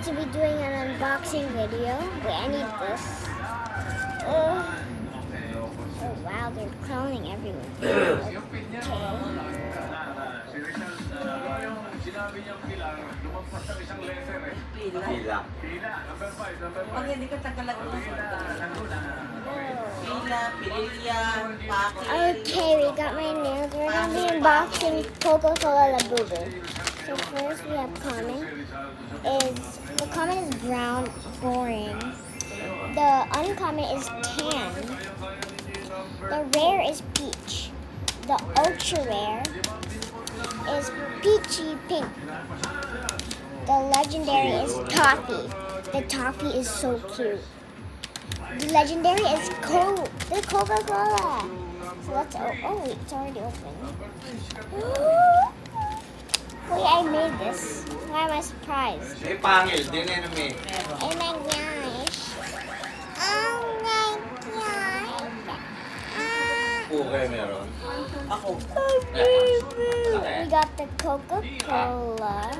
going to be doing an unboxing video. Wait, I need this. Oh wow, they're crawling everywhere. Okay. Pila. Pag hindi ka tagalag mo. Pila, pililya, pakit. Okay, we got my nails. We're going to be unboxing Coca-Cola labubu. So first we have common. The common is brown, boring. The uncommon is tan. The rare is peach. The ultra rare is peachy pink. The legendary is toffee. The toffee is so cute. The legendary is the Coca-Cola. So let's oh wait, it's already open. Wait, I made this. Why am I surprised? Eh, pangil. Din na namin. Oh my gosh. Oh my gosh. Okay, meron. Ako. We got the Coca-Cola.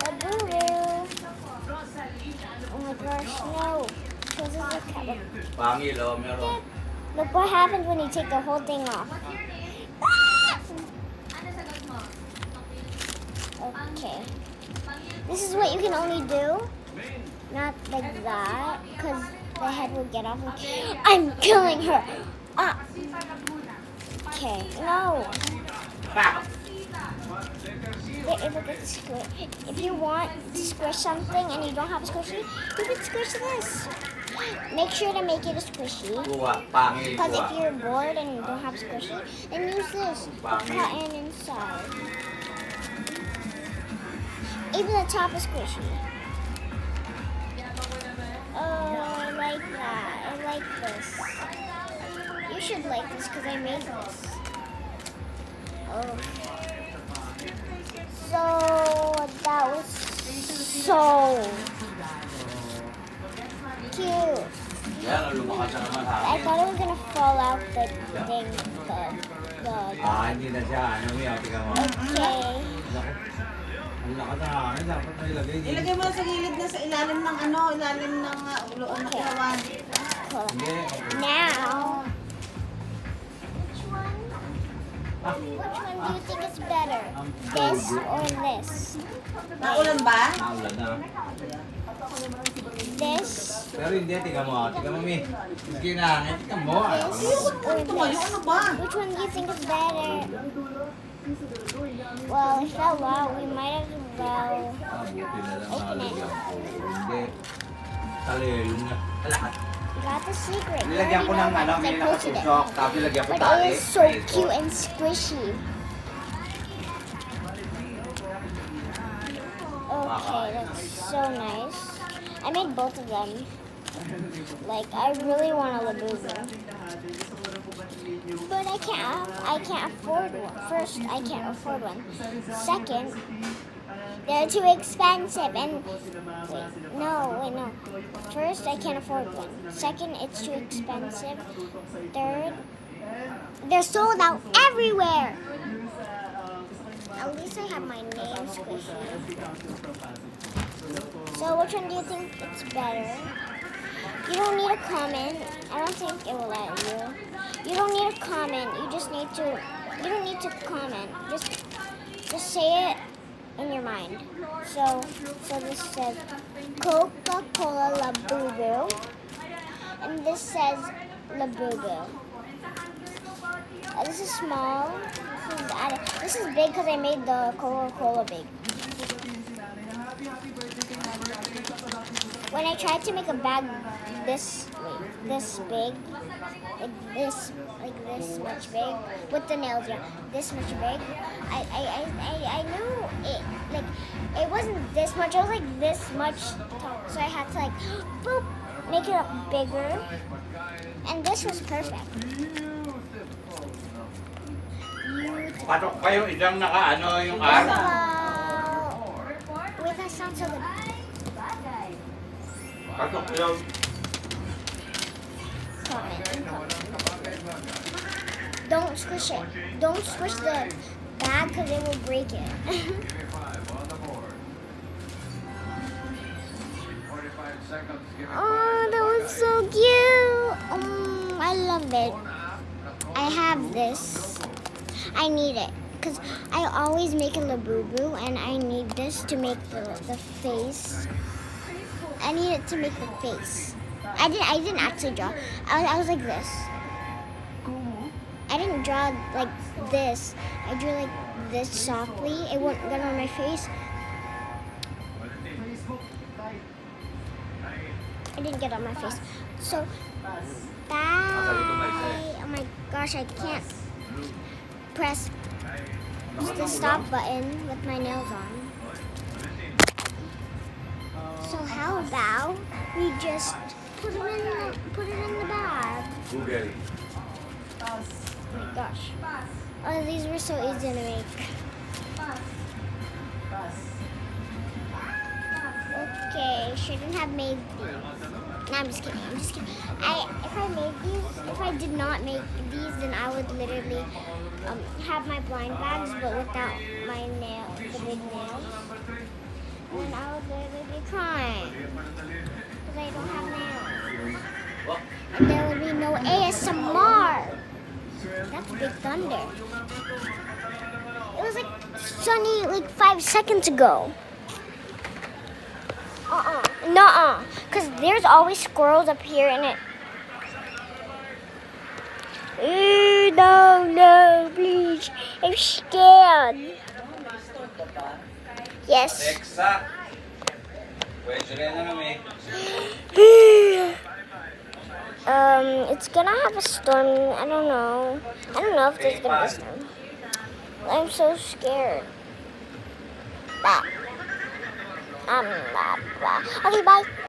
Labubu. Oh my gosh, no. This is a cat. Pangil, oh, meron. Look what happens when you take the whole thing off. Okay. This is what you can only do. Not like that, because the head will get off. I'm killing her. Ah. Okay. No. If you want to squish something and you don't have a squishy, you can squish this. Make sure to make it a squishy. Pangil. Because if you're bored and you don't have squishy, then use this. Cotton inside. Even the top is squishy. Oh, I like that. I like this. You should like this because I made this. Oh. So, that was so cute. I thought it was gonna fall out the thing. Hindi na siya. Ano mo yung tika mo? Okay. Ang lakas na hangin. Dapat na ilagay. Ilagay mo sa gilid na sa ilalim ng ilalim ng uloan ng kawan. Cool. Now, which one do you think is better? This or this? Naulan ba? Naulan na. This, Pero hindi, tika mo. Tika mo, Mi. Sige na. Tika mo. this, or Tumayo, this? ano ba? Which one do you think is better? Well, it fell out. We might as well. Buti na lang nalagyan ko. Hindi. Talilong na. Lahat. Got the secret. You Nilagyan ko ng already know may because I posted it. nakatusok. Tapos nilagyan ko But tali. it is so cute and squishy. Okay, that's so nice. I made both of them. Like, I really want a labubu. But I can't afford one. First, I can't afford one. Second, they're too expensive. And wait, no. First, I can't afford one. Second, it's too expensive. Third, they're sold out everywhere. At least I have my name squishy. So which one do you think it's better? You don't need a comment. I don't think it will let you. You don't need a comment. You don't need to comment. Just say it in your mind. So this says Coca-Cola labubu. And this says labubu. This is small. This is big because I made the Coca-Cola big. When I tried to make a bag this big, like this much big, with the nails, yeah, this much big, I knew it wasn't this much. It was like this much tall, so I had to like boop, make it up bigger, and this was perfect. Patok pa yung isang naka-ano yung araw. Wait, that sounds so good. Patok yung... Don't squish it. Don't squish the bag because it will break it. Oh, that was so cute. I love it. I have this. I need it because I always make a labubu, and I need this to make the face. I need it to make the face. I didn't actually draw. I was like this. I didn't draw like this. I drew like this softly. It won't get on my face. I didn't get on my face. So bye. Oh my gosh, I can't press the stop button with my nails on. So how about we just put it in the bag? Google. Oh my gosh. Oh, these were so easy to make. Okay, shouldn't have made these. No, I'm just kidding. If I did not make these, then I would literally have my blind bags, but without my nails, the big nails. And then I would literally be crying because I don't have nails. And there would be no ASMR. That's big thunder. It was like sunny like 5 seconds ago. Nuh-uh. Because there's always squirrels up here in it. No, please. I'm scared. Yes. Alexa. Pwede rin na namin. It's gonna have a storm. I don't know. I don't know if there's gonna be a storm. I'm so scared. Bye. Okay, bye.